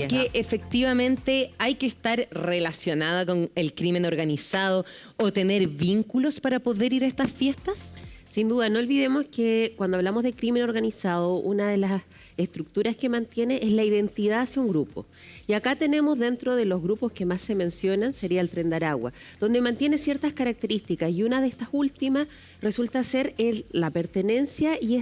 que efectivamente hay que estar relacionada con el crimen organizado o tener vínculos para poder ir a estas fiestas? Sin duda, no olvidemos que cuando hablamos de crimen organizado, una de las estructuras que mantiene es la identidad hacia un grupo. Y acá tenemos dentro de los grupos que más se mencionan, sería el Tren de Aragua, donde mantiene ciertas características y una de estas últimas resulta ser la pertenencia y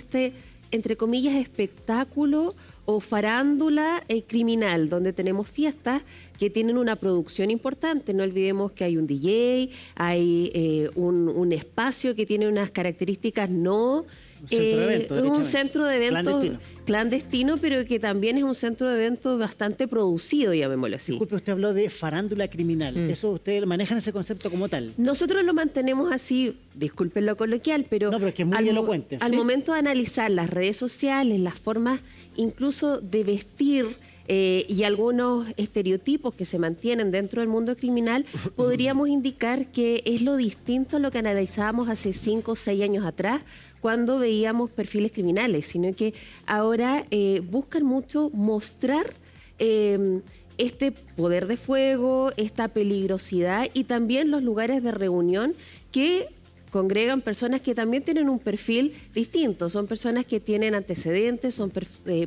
entre comillas, espectáculo o farándula criminal, donde tenemos fiestas que tienen una producción importante. No olvidemos que hay un DJ, hay un espacio que tiene unas características un centro de eventos clandestino, pero que también es un centro de eventos bastante producido, llamémoslo así. Disculpe, usted habló de farándula criminal. ¿Eso ustedes manejan ese concepto como tal? Nosotros lo mantenemos así, disculpen lo coloquial, pero no, pero es que es muy elocuente. Al momento de analizar las redes sociales, las formas incluso de vestir y algunos estereotipos que se mantienen dentro del mundo criminal, podríamos indicar que es lo distinto a lo que analizábamos hace 5 o 6 años atrás, cuando veíamos perfiles criminales, sino que ahora buscan mucho mostrar este poder de fuego, esta peligrosidad y también los lugares de reunión que congregan personas que también tienen un perfil distinto. Son personas que tienen antecedentes, son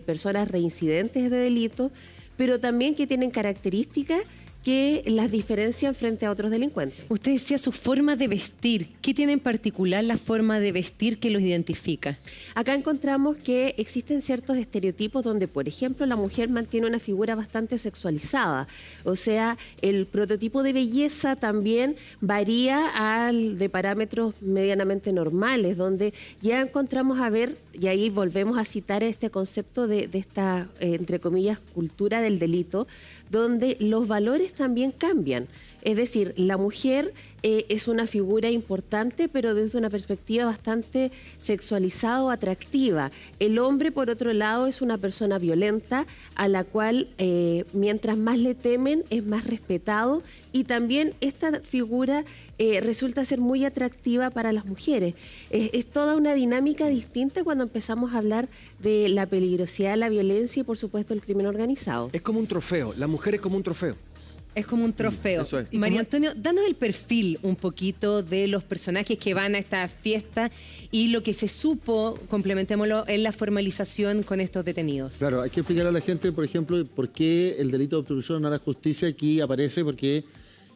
personas reincidentes de delitos, pero también que tienen características que las diferencian frente a otros delincuentes. Usted decía su forma de vestir. ¿Qué tiene en particular la forma de vestir que los identifica? Acá encontramos que existen ciertos estereotipos donde, por ejemplo, la mujer mantiene una figura bastante sexualizada. O sea, el prototipo de belleza también varía al de parámetros medianamente normales, donde ya encontramos y ahí volvemos a citar este concepto de esta, entre comillas, cultura del delito, donde los valores también cambian. Es decir, la mujer es una figura importante, pero desde una perspectiva bastante sexualizada o atractiva. El hombre, por otro lado, es una persona violenta, a la cual mientras más le temen, es más respetado. Y también esta figura resulta ser muy atractiva para las mujeres. Es toda una dinámica distinta cuando empezamos a hablar de la peligrosidad, la violencia y, por supuesto, el crimen organizado. Es como un trofeo, la mujer es como un trofeo. Es como un trofeo. Eso es. María Antonio, danos el perfil un poquito de los personajes que van a esta fiesta y lo que se supo, complementémoslo, en la formalización con estos detenidos. Claro, hay que explicarle a la gente, por ejemplo, por qué el delito de obstrucción a la justicia aquí aparece, porque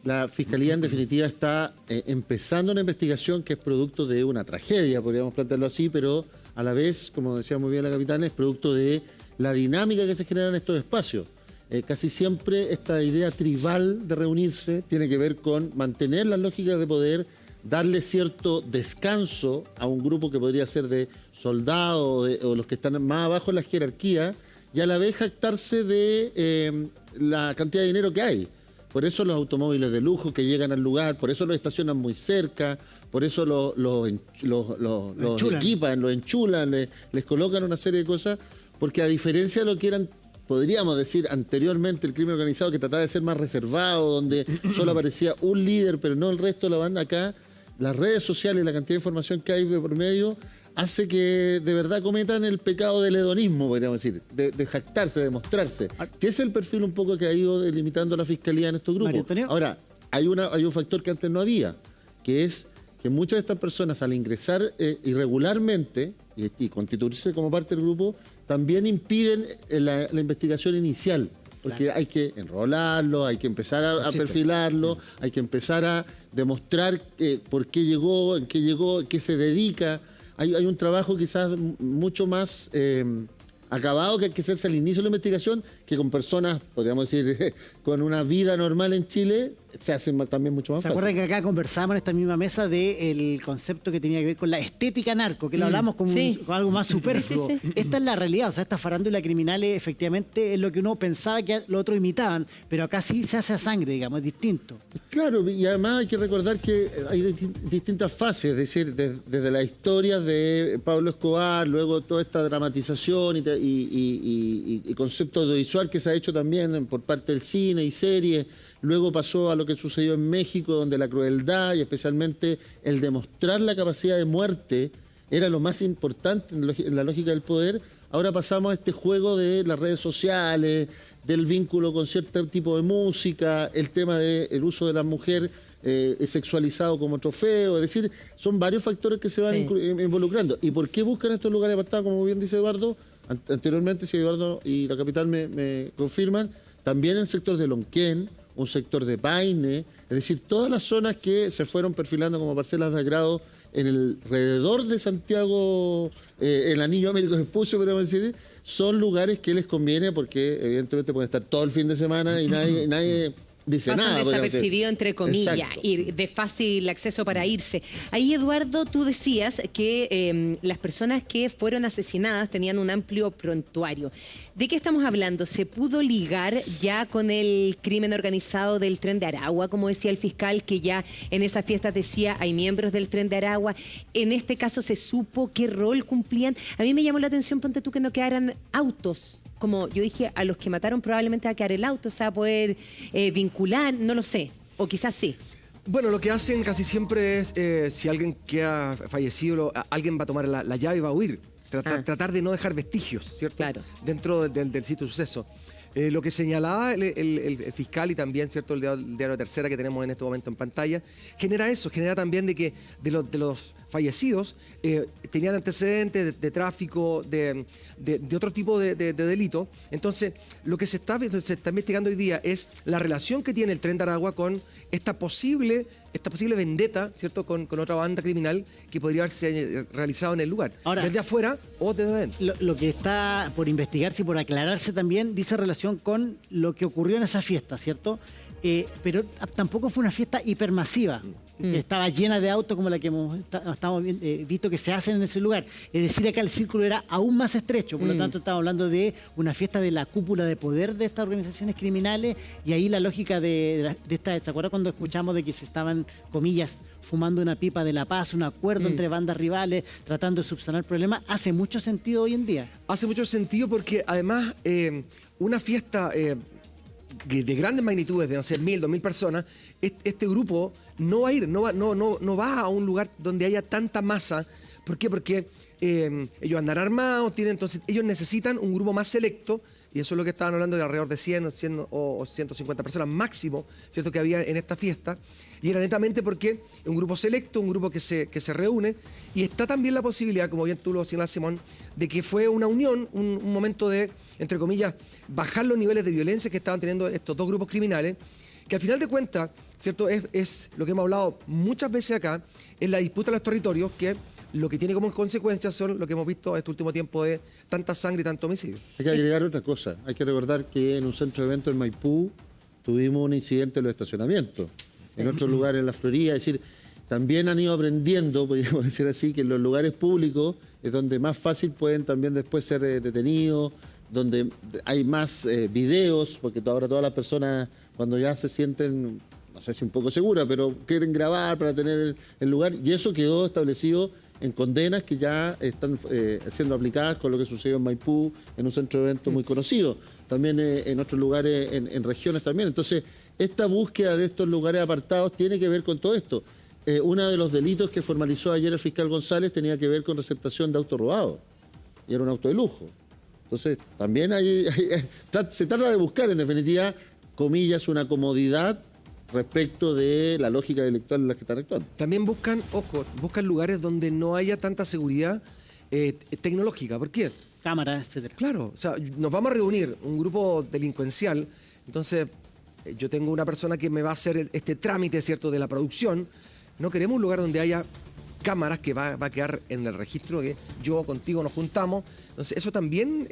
la Fiscalía en definitiva está empezando una investigación que es producto de una tragedia, podríamos plantearlo así, pero a la vez, como decía muy bien la capitana, es producto de la dinámica que se genera en estos espacios. Casi siempre esta idea tribal de reunirse tiene que ver con mantener las lógicas de poder, darle cierto descanso a un grupo que podría ser de soldados o los que están más abajo en la jerarquía, y a la vez jactarse de la cantidad de dinero que hay. Por eso los automóviles de lujo que llegan al lugar, por eso los estacionan muy cerca, por eso los equipan, los enchulan, les colocan una serie de cosas, porque a diferencia de lo que eran, podríamos decir anteriormente, el crimen organizado, que trataba de ser más reservado, donde solo aparecía un líder, pero no el resto de la banda, acá las redes sociales y la cantidad de información que hay de por medio hace que de verdad cometan el pecado del hedonismo, podríamos decir, de jactarse, de mostrarse. Que ese es el perfil un poco que ha ido delimitando la Fiscalía en estos grupos. Ahora, hay un factor que antes no había, que es que muchas de estas personas, al ingresar irregularmente y constituirse como parte del grupo, también impiden la investigación inicial, porque hay que enrolarlo, hay que empezar a perfilarlo, hay que empezar a demostrar por qué llegó, en qué se dedica. Hay un trabajo quizás mucho más acabado que hay que hacerse al inicio de la investigación, que con personas, podríamos decir, con una vida normal en Chile, se hace también mucho más fácil. ¿Se acuerdan que acá conversábamos en esta misma mesa del concepto que tenía que ver con la estética narco, que lo hablamos con algo más superfluo? Sí. Esta es la realidad, o sea, esta farándula criminal efectivamente es lo que uno pensaba que los otros imitaban, pero acá sí se hace a sangre, digamos, es distinto. Claro, y además hay que recordar que hay distintas fases, es decir, desde la historia de Pablo Escobar, luego toda esta dramatización y concepto audiovisual que se ha hecho también por parte del cine y series. Luego pasó a lo que sucedió en México, donde la crueldad y especialmente el demostrar la capacidad de muerte era lo más importante en la lógica del poder. Ahora pasamos a este juego de las redes sociales, del vínculo con cierto tipo de música, el tema del uso de la mujer sexualizado como trofeo, es decir, son varios factores que se van involucrando. ¿Y por qué buscan estos lugares apartados? Como bien dice Eduardo, anteriormente, si Eduardo y la capital me confirman, también el sector de Lonquén, un sector de Paine, es decir, todas las zonas que se fueron perfilando como parcelas de agrado en el alrededor de Santiago, el anillo Américo Vespucio, podríamos decir, son lugares que les conviene porque evidentemente pueden estar todo el fin de semana y nadie dice pasan nada. desapercibido, entre comillas, Exacto. y de fácil acceso para irse. Ahí, Eduardo, tú decías que las personas que fueron asesinadas tenían un amplio prontuario. ¿De qué estamos hablando? ¿Se pudo ligar ya con el crimen organizado del Tren de Aragua, como decía el fiscal, que ya en esas fiestas decía hay miembros del Tren de Aragua? En este caso, ¿se supo qué rol cumplían? A mí me llamó la atención, ponte tú, que no quedaran autos. Como yo dije, a los que mataron probablemente va a quedar el auto, o sea, poder vincular, no lo sé, o quizás sí. Bueno, lo que hacen casi siempre es, si alguien queda fallecido, alguien va a tomar la llave y va a huir. Tratar de no dejar vestigios, ¿cierto? Claro. Dentro del sitio de suceso. Lo que señalaba el fiscal y también, ¿cierto?, el diario Tercera que tenemos en este momento en pantalla, genera eso, genera también de que de los fallecidos tenían antecedentes de tráfico, de otro tipo de delito. Entonces, lo que se está investigando hoy día es la relación que tiene el Tren de Aragua con esta posible vendetta, ¿cierto?, con otra banda criminal que podría haberse realizado en el lugar. Ahora, desde afuera o desde adentro. Lo que está por investigarse y por aclararse también dice relación con lo que ocurrió en esa fiesta, ¿cierto? Pero tampoco fue una fiesta hipermasiva, que estaba llena de autos como la que hemos visto que se hacen en ese lugar. Es decir, acá el círculo era aún más estrecho, por lo tanto estamos hablando de una fiesta de la cúpula de poder de estas organizaciones criminales, y ahí la lógica de esta, ¿te acuerdas cuando escuchamos de que se estaban, comillas, fumando una pipa de la paz, un acuerdo entre bandas rivales, tratando de subsanar problemas? Hace mucho sentido hoy en día. Hace mucho sentido porque además una fiesta de grandes magnitudes, de no sé, 1.000, 2.000 personas, este grupo no va a ir, no va a un lugar donde haya tanta masa. ¿Por qué? Porque ellos andan armados, entonces ellos necesitan un grupo más selecto, y eso es lo que estaban hablando de alrededor de 100 o 150 personas máximo, ¿cierto?, que había en esta fiesta. Y era netamente porque un grupo selecto, un grupo que se reúne, y está también la posibilidad, como bien tú lo señalas, Simón, de que fue una unión, un momento de, entre comillas, bajar los niveles de violencia que estaban teniendo estos dos grupos criminales, que al final de cuentas, ¿cierto?, es lo que hemos hablado muchas veces acá, es la disputa de los territorios, que lo que tiene como consecuencia son lo que hemos visto este último tiempo de tanta sangre y tanto homicidio. Hay que agregar otra cosa. Hay que recordar que en un centro de eventos en Maipú tuvimos un incidente en los estacionamientos. Sí. En otros lugares en la Florida. Es decir, también han ido aprendiendo, podríamos decir así, que en los lugares públicos es donde más fácil pueden también después ser detenidos, donde hay más videos, porque ahora todas las personas cuando ya se sienten, no sé si un poco seguras, pero quieren grabar para tener el lugar, y eso quedó establecido en condenas que ya están siendo aplicadas con lo que sucedió en Maipú, en un centro de eventos muy conocido, también en otros lugares, en regiones también. Entonces, esta búsqueda de estos lugares apartados tiene que ver con todo esto. Uno de los delitos que formalizó ayer el fiscal González tenía que ver con receptación de auto robado, y era un auto de lujo. Entonces, también se trata de buscar, en definitiva, comillas, una comodidad respecto de la lógica delictual en la que están actuando. También buscan lugares donde no haya tanta seguridad tecnológica. ¿Por qué? Cámaras, etcétera. Claro, o sea, nos vamos a reunir un grupo delincuencial, entonces yo tengo una persona que me va a hacer este trámite, ¿cierto?, de la producción. No queremos un lugar donde haya cámaras que va a quedar en el registro que yo contigo nos juntamos. Entonces, eso también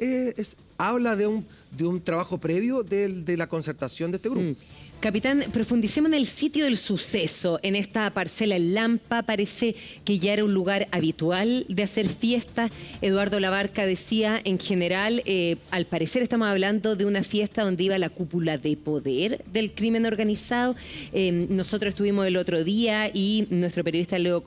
habla de un trabajo previo de la concertación de este grupo. Capitán, profundicemos en el sitio del suceso. En esta parcela en Lampa parece que ya era un lugar habitual de hacer fiesta. Eduardo Labarca decía, en general, al parecer estamos hablando de una fiesta donde iba la cúpula de poder del crimen organizado. Nosotros estuvimos el otro día y nuestro periodista Leo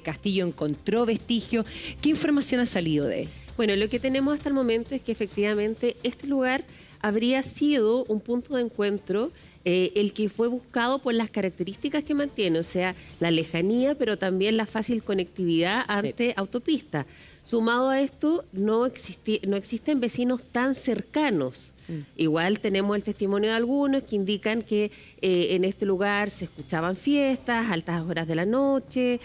Castillo encontró vestigios. ¿Qué información ha salido de él? Bueno, lo que tenemos hasta el momento es que efectivamente este lugar habría sido un punto de encuentro el que fue buscado por las características que mantiene, o sea, la lejanía, pero también la fácil conectividad ante autopistas. Sumado a esto, no existen vecinos tan cercanos. Igual tenemos el testimonio de algunos que indican que en este lugar se escuchaban fiestas, altas horas de la noche.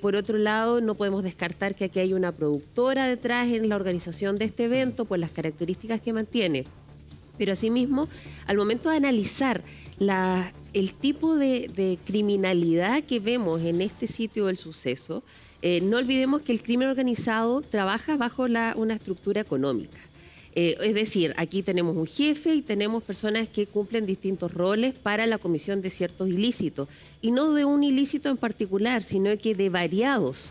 Por otro lado, no podemos descartar que aquí hay una productora detrás en la organización de este evento por las características que mantiene. Pero asimismo, al momento de analizar el tipo de criminalidad que vemos en este sitio del suceso, no olvidemos que el crimen organizado trabaja bajo una estructura económica. Es decir, aquí tenemos un jefe y tenemos personas que cumplen distintos roles para la comisión de ciertos ilícitos. Y no de un ilícito en particular, sino que de variados.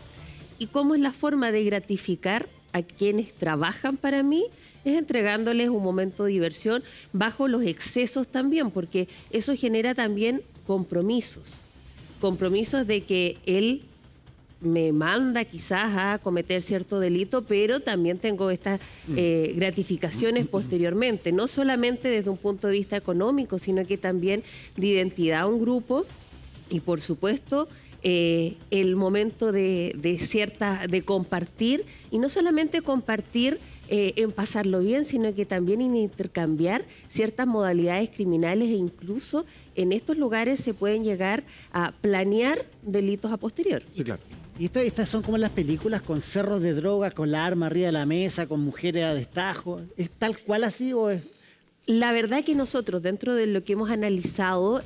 ¿Y cómo es la forma de gratificar a quienes trabajan para mí? Es entregándoles un momento de diversión bajo los excesos también, porque eso genera también compromisos. Compromisos de que él me manda quizás a cometer cierto delito, pero también tengo estas gratificaciones posteriormente, no solamente desde un punto de vista económico, sino que también de identidad a un grupo y, por supuesto, el momento de compartir, y no solamente compartir en pasarlo bien, sino que también en intercambiar ciertas modalidades criminales, e incluso en estos lugares se pueden llegar a planear delitos a posterior. Sí, claro. Y estas son como las películas, con cerros de droga, con la arma arriba de la mesa, con mujeres a destajo. ¿Es tal cual así o es...? La verdad que nosotros, dentro de lo que hemos analizado,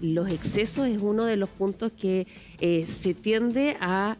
los excesos es uno de los puntos que se tiende a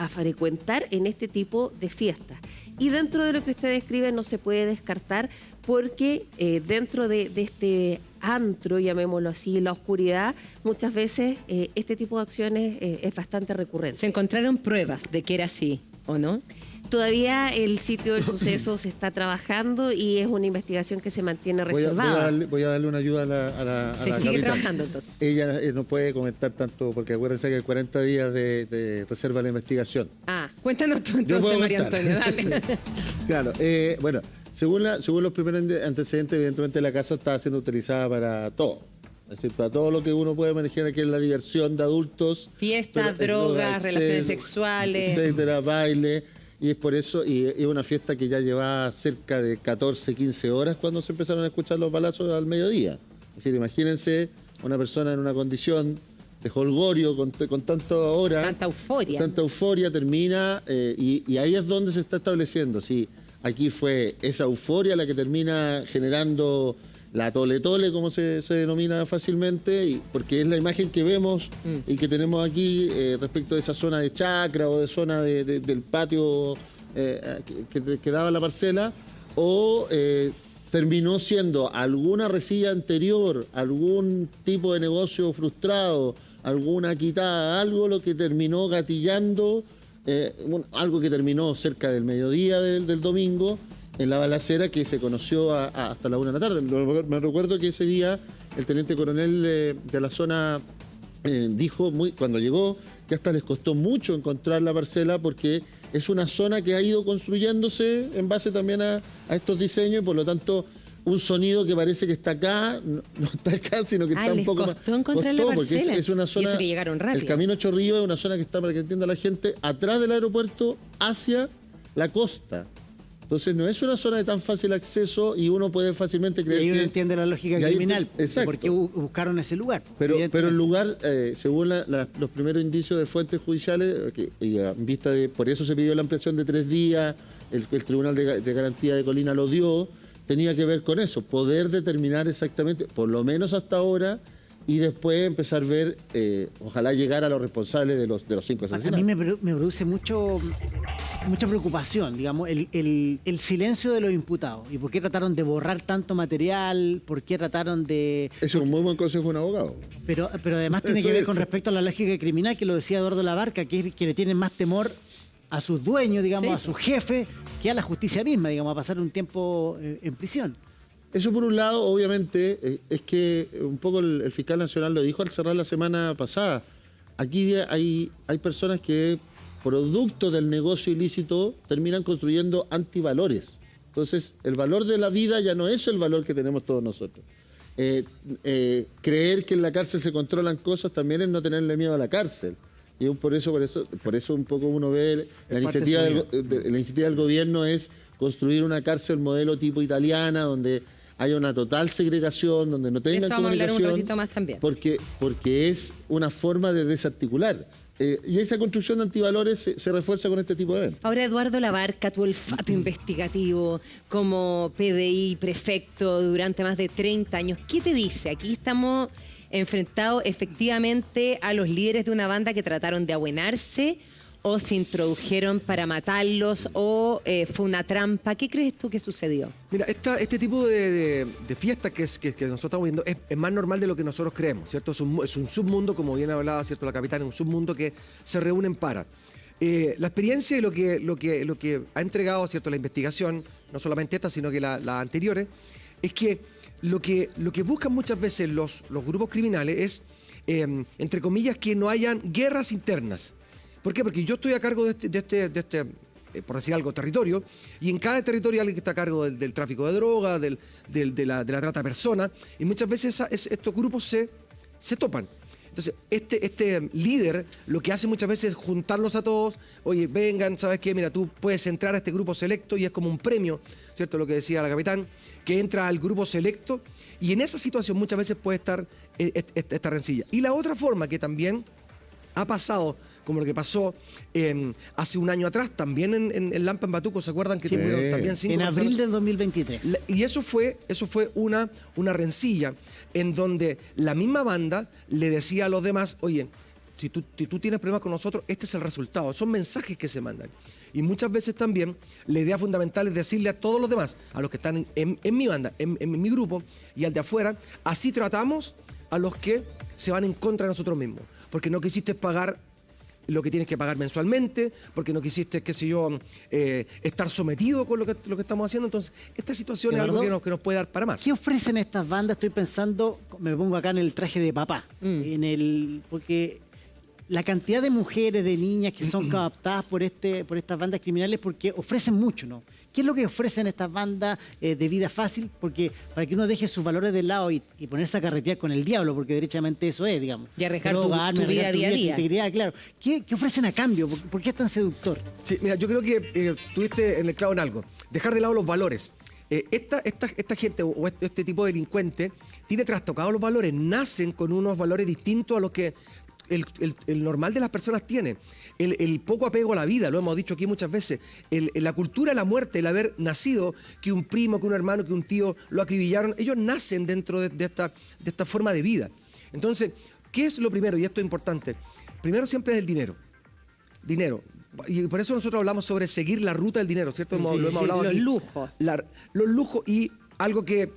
frecuentar en este tipo de fiestas. Y dentro de lo que usted describe no se puede descartar, porque dentro de este antro, llamémoslo así, la oscuridad, muchas veces este tipo de acciones es bastante recurrente. ¿Se encontraron pruebas de que era así o no? Todavía el sitio del suceso se está trabajando y es una investigación que se mantiene reservada. Voy a darle una ayuda a la Se sigue capitana. trabajando entonces. Ella no puede comentar tanto, porque acuérdense que hay 40 días de reserva de la investigación. Ah, cuéntanos tú Yo entonces, puedo María contar. Antonia, dale. Claro, bueno, según los primeros antecedentes, evidentemente la casa está siendo utilizada para todo. Es decir, para todo lo que uno puede manejar aquí en la diversión de adultos. Fiestas, pero, drogas, exceso, relaciones sexuales. etcétera, baile. Y es por eso, y es una fiesta que ya llevaba cerca de 14, 15 horas cuando se empezaron a escuchar los balazos al mediodía. Es decir, imagínense una persona en una condición de jolgorio con tanta hora. Tanta euforia. Termina, y ahí es donde se está estableciendo. Sí, aquí fue esa euforia la que termina generando la tole-tole, como se denomina fácilmente, porque es la imagen que vemos y que tenemos aquí respecto de esa zona de chacra o de zona del patio que daba la parcela, o terminó siendo alguna resilla anterior, algún tipo de negocio frustrado, alguna quitada, algo lo que terminó gatillando, algo que terminó cerca del mediodía del domingo, en la balacera que se conoció hasta la 1 de la tarde. Me recuerdo que ese día el teniente coronel de la zona dijo cuando llegó que hasta les costó mucho encontrar la parcela, porque es una zona que ha ido construyéndose en base también a estos diseños, y por lo tanto un sonido que parece que está acá, no está acá, sino que está un poco más... costó encontrar la parcela. Porque es una zona, y eso que llegaron rápido. El Camino Chorrillo es una zona que está, para que entienda la gente, atrás del aeropuerto hacia la costa. Entonces no es una zona de tan fácil acceso y uno puede fácilmente creer y ahí uno que... entiende la lógica criminal, porque buscaron ese lugar. Pero el lugar, según los primeros indicios de fuentes judiciales, y en vista de... Por eso se pidió la ampliación de 3 días, el Tribunal de Garantía de Colina lo dio, tenía que ver con eso, poder determinar exactamente, por lo menos hasta ahora, y después empezar a ver, ojalá llegar a los responsables de los 5 asesinatos. A mí me produce mucha preocupación, digamos, el silencio de los imputados. ¿Y por qué trataron de borrar tanto material? ¿Por qué trataron de...? Eso es un muy buen consejo de un abogado. Pero además tiene que ver con respecto a la lógica criminal, que lo decía Eduardo Labarca, que le tienen más temor a sus dueños, digamos, a sus jefes, que a la justicia misma, digamos, a pasar un tiempo en prisión. Eso por un lado, obviamente, es que un poco el fiscal nacional lo dijo al cerrar la semana pasada. Aquí hay personas que, producto del negocio ilícito, terminan construyendo antivalores. Entonces, el valor de la vida ya no es el valor que tenemos todos nosotros. Creer que en la cárcel se controlan cosas también es no tenerle miedo a la cárcel. Y por eso un poco uno ve la iniciativa del gobierno es construir una cárcel modelo tipo italiana, donde haya una total segregación, donde no tengan eso vamos a hablar un comunicación, ratito más también. porque es una forma de desarticular. Y esa construcción de antivalores se refuerza con este tipo de eventos. Ahora, Eduardo Labarca, tu olfato investigativo como PDI prefecto durante más de 30 años, ¿qué te dice? Aquí estamos enfrentados efectivamente a los líderes de una banda que trataron de abuenarse o se introdujeron para matarlos o fue una trampa. ¿Qué crees tú que sucedió? Mira, este tipo de fiestas que nosotros estamos viendo es más normal de lo que nosotros creemos, ¿cierto? Es un submundo, como bien hablaba, ¿cierto? La capitana, es un submundo que se reúnen para. La experiencia y lo que ha entregado, ¿cierto? La investigación, no solamente esta, sino que las anteriores, es que lo que buscan muchas veces los grupos criminales es, entre comillas, que no hayan guerras internas. ¿Por qué? Porque yo estoy a cargo de este por decir algo, territorio, y en cada territorio hay alguien que está a cargo del tráfico de drogas, de la trata de personas, y muchas veces estos grupos se topan. Entonces, este líder lo que hace muchas veces es juntarlos a todos, oye, vengan, ¿sabes qué? Mira, tú puedes entrar a este grupo selecto y es como un premio, ¿cierto? Lo que decía la capitán, que entra al grupo selecto, y en esa situación muchas veces puede estar esta rencilla. Y la otra forma que también ha pasado, como lo que pasó hace un año atrás, también en Lampa, en Batuco, ¿se acuerdan que tuvieron también 5 en personas? abril del 2023. Y eso fue una rencilla en donde la misma banda le decía a los demás, oye, si tú tienes problemas con nosotros, este es el resultado. Son mensajes que se mandan. Y muchas veces también la idea fundamental es decirle a todos los demás, a los que están en mi banda, en mi grupo y al de afuera, así tratamos a los que se van en contra de nosotros mismos. Porque no quisiste pagar lo que tienes que pagar mensualmente, porque no quisiste, qué sé yo, estar sometido con lo que estamos haciendo. Entonces, esta situación es algo que nos puede dar para más. ¿Qué ofrecen estas bandas? Estoy pensando, me pongo acá en el traje de papá, porque la cantidad de mujeres, de niñas que son captadas por estas bandas criminales, porque ofrecen mucho, ¿no? ¿Qué es lo que ofrecen estas bandas de vida fácil? Porque para que uno deje sus valores de lado y ponerse a carretear con el diablo, porque derechamente eso es, digamos. Y arriesgar tu vida día a día. Integridad, claro. ¿Qué ofrecen a cambio? ¿Por qué es tan seductor? Sí, mira, yo creo que tuviste en el clavo en algo. Dejar de lado los valores. Esta gente o este tipo de delincuente tiene trastocados los valores, nacen con unos valores distintos a los que el normal de las personas tiene. El poco apego a la vida, lo hemos dicho aquí muchas veces. La cultura de la muerte, el haber nacido, que un primo, que un hermano, que un tío lo acribillaron, ellos nacen dentro de esta forma de vida. Entonces, ¿qué es lo primero? Y esto es importante. Primero siempre es el dinero. Dinero. Y por eso nosotros hablamos sobre seguir la ruta del dinero, ¿cierto? Lo hemos hablado aquí. Los lujos. Los lujos y algo que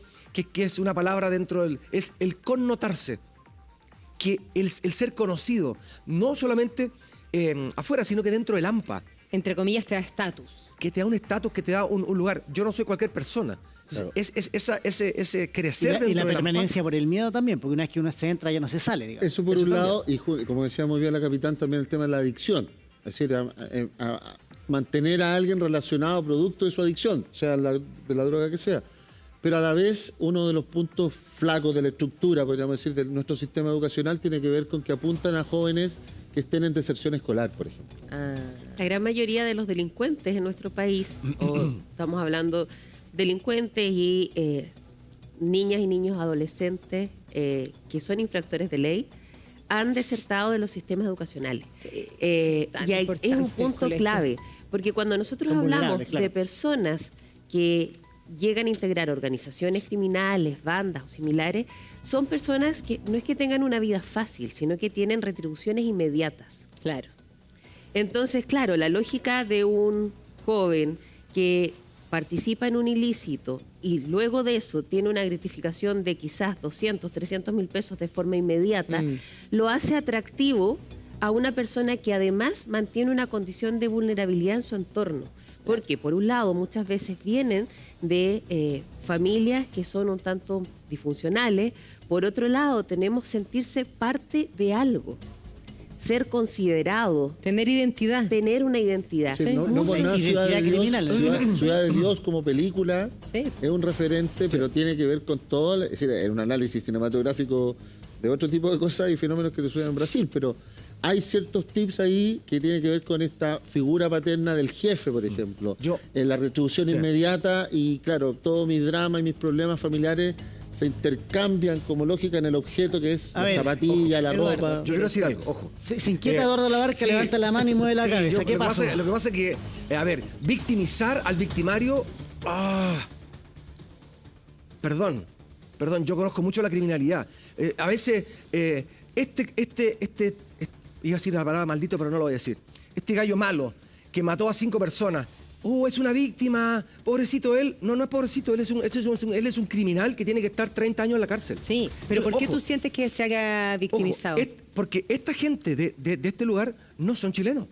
es una palabra dentro es el connotarse. Que el ser conocido, no solamente afuera, sino que dentro del AMPA. Entre comillas, te da estatus. Que te da un estatus, que te da un lugar. Yo no soy cualquier persona. Entonces, claro. ese crecer y la del permanencia AMPA. Por el miedo también, porque una vez que uno se entra ya no se sale, digamos. Eso por un lado, y como decía muy bien la capitán, también el tema de la adicción. Es decir, a mantener a alguien relacionado producto de su adicción, sea de la droga que sea. Pero a la vez, uno de los puntos flacos de la estructura, podríamos decir, de nuestro sistema educacional tiene que ver con que apuntan a jóvenes que estén en deserción escolar, por ejemplo. La gran mayoría de los delincuentes en nuestro país, estamos hablando delincuentes y niñas y niños adolescentes que son infractores de ley, han desertado de los sistemas educacionales. Y es un punto clave, porque cuando nosotros hablamos de personas que llegan a integrar organizaciones criminales, bandas o similares, son personas que no es que tengan una vida fácil, sino que tienen retribuciones inmediatas. Claro. Entonces, claro, la lógica de un joven que participa en un ilícito y luego de eso tiene una gratificación de quizás 200, 300 mil pesos de forma inmediata, lo hace atractivo a una persona que además mantiene una condición de vulnerabilidad en su entorno. Porque, por un lado, muchas veces vienen de familias que son un tanto disfuncionales. Por otro lado, tenemos sentirse parte de algo. ser considerado, Tener identidad. tener una identidad. Sí, no por nada Identidad Ciudad de criminal. Dios, Ciudad de Dios como película Sí. es un referente, pero tiene que ver con todo, es decir, es un análisis cinematográfico de otro tipo de cosas y fenómenos que suceden en Brasil, pero hay ciertos tips ahí que tienen que ver con esta figura paterna del jefe, por ejemplo. En la retribución Sí. inmediata y, claro, todo mi drama y mis problemas familiares se intercambian como lógica en el objeto que es A la ver, zapatilla, la Eduardo, ropa. yo quiero decir algo, ojo. Se inquieta Eduardo Labarca, sí. levanta la mano y mueve la Sí, cabeza. ¿Qué lo que pasa? Lo que pasa es que, a ver, victimizar al victimario. Perdón, yo conozco mucho la criminalidad. A veces, iba a decir una palabra maldito, pero no lo voy a decir. Este gallo malo que mató a 5 personas. Es una víctima, pobrecito él. No es pobrecito, él es un criminal que tiene que estar 30 años en la cárcel. Sí, pero ¿por qué Ojo, tú sientes que se haga victimizado? ojo, porque esta gente de este lugar no son chilenos.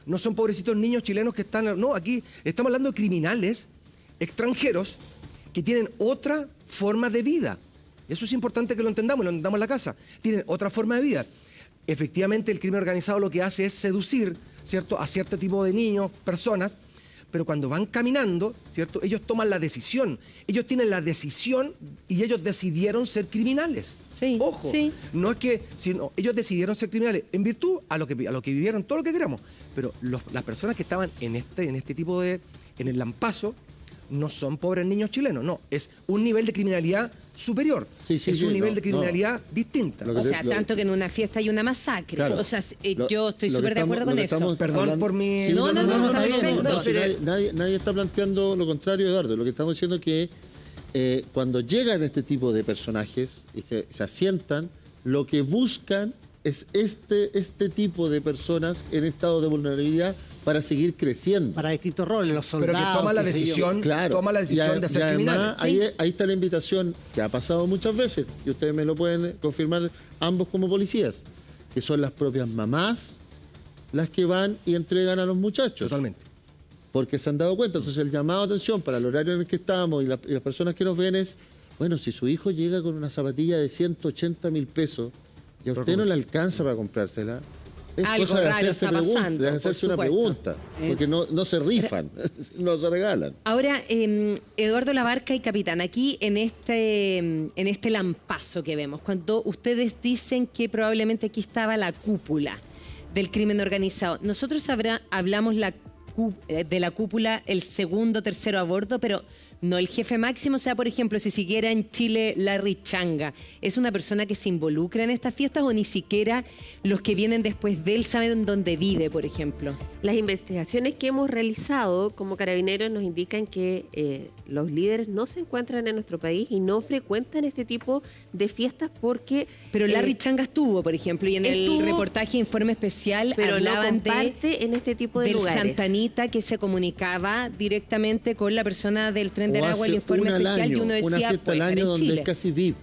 No son pobrecitos niños chilenos que están... No, aquí estamos hablando de criminales extranjeros que tienen otra forma de vida. Eso es importante que lo entendamos en la casa. Tienen otra forma de vida. Efectivamente, el crimen organizado lo que hace es seducir, ¿cierto?, a cierto tipo de niños, personas, pero cuando van caminando, ¿cierto?, ellos toman la decisión. Ellos tienen la decisión y ellos decidieron ser criminales. Sí, Ojo, sí. no es que, sino ellos decidieron ser criminales en virtud a lo que vivieron, todo lo que queramos. Pero las personas que estaban en este tipo de, en el lampazo, no son pobres niños chilenos, no. Es un nivel de criminalidad superior. Sí, sí, es sí, un nivel no, de criminalidad distinta. Lo que O sea, lo- tanto que en una fiesta hay una masacre. Claro. O sea, Lo- yo estoy lo que súper de estamos- acuerdo lo con que eso. estamos Perdón hablando- por mi... Sí, No, está bien, perfecto. no, si pero- nadie está planteando lo contrario, Eduardo. Lo que estamos diciendo es que cuando llegan este tipo de personajes y se asientan, lo que buscan es este tipo de personas en estado de vulnerabilidad para seguir creciendo. Para distintos roles, los soldados. Pero que toma la qué sé yo. decisión, Claro. toma la decisión de Y ser además, criminal. ahí está la invitación que ha pasado muchas veces, y ustedes me lo pueden confirmar ambos como policías, que son las propias mamás las que van y entregan a los muchachos. Totalmente. Porque se han dado cuenta. Entonces el llamado de atención para el horario en el que estamos y las personas que nos ven es, bueno, si su hijo llega con una zapatilla de 180.000 pesos y a usted no le alcanza para comprársela, es Algo cosa de raro hacerse, está pasando, de por hacerse una supuesto. pregunta. Porque no se rifan, no se regalan. Ahora, Eduardo Labarca y Capitán, aquí en este lampazo que vemos, cuando ustedes dicen que probablemente aquí estaba la cúpula del crimen organizado, nosotros hablamos de la cúpula, el segundo, tercero a bordo, pero no el jefe máximo. O sea, por ejemplo, si siguiera en Chile Larry Changa, ¿es una persona que se involucra en estas fiestas o ni siquiera los que vienen después de él saben dónde vive, por ejemplo? Las investigaciones que hemos realizado como carabineros nos indican que los líderes no se encuentran en nuestro país y no frecuentan este tipo de fiestas porque... Pero Larry Changa estuvo, por ejemplo, y en el estuvo, reportaje Informe Especial pero no hablaban comparte en este tipo de del lugares. Santanita que se comunicaba directamente con la persona del Tren del O Agua, el hace Informe una al Especial, y año, uno una decía, fiesta puede al estar año en donde Chile. es casi VIP.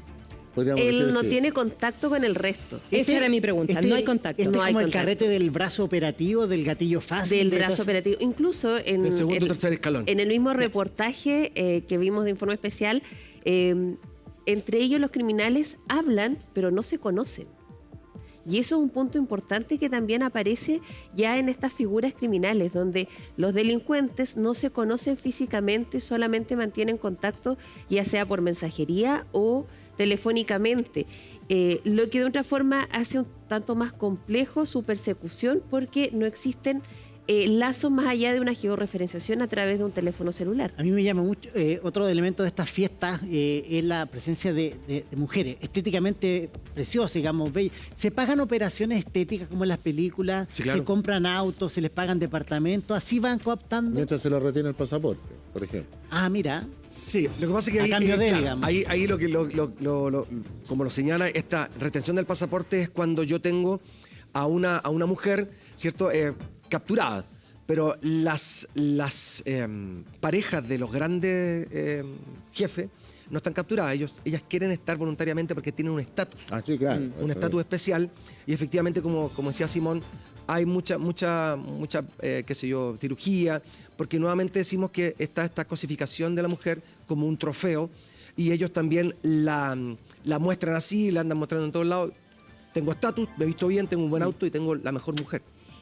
podríamos Él decir no así. tiene contacto con el resto. Esa era mi pregunta, no hay contacto. Este No es hay como el contacto. carrete del brazo operativo, del gatillo fácil. Del de brazo todo- operativo. Incluso en Del segundo o el, tercer escalón. en el mismo reportaje que vimos de Informe Especial, entre ellos los criminales hablan, pero no se conocen. Y eso es un punto importante que también aparece ya en estas figuras criminales, donde los delincuentes no se conocen físicamente, solamente mantienen contacto, ya sea por mensajería o telefónicamente. Lo que de otra forma hace un tanto más complejo su persecución, porque no existen lazos más allá de una georreferenciación a través de un teléfono celular. A mí me llama mucho, otro elemento de estas fiestas es la presencia de mujeres, estéticamente preciosas, digamos, bellas. Se pagan operaciones estéticas como en las películas, Sí, claro. se compran autos, se les pagan departamentos, así van cooptando. Mientras se lo retiene el pasaporte, por ejemplo. Ah, mira, Sí, lo que pasa es que A ahí, cambio de, claro, digamos. ahí como lo señala, esta retención del pasaporte es cuando yo tengo a una mujer, ¿cierto?, capturada. Pero las parejas de los grandes jefes no están capturadas. Ellas quieren estar voluntariamente porque tienen un estatus. Ah, sí, claro. Un estatus especial. Y efectivamente, como decía Simón, hay mucha qué sé yo, cirugía, porque nuevamente decimos que está esta cosificación de la mujer como un trofeo, y ellos también la muestran así, la andan mostrando en todos lados. tengo estatus, me he visto bien, tengo un buen auto y tengo la mejor mujer.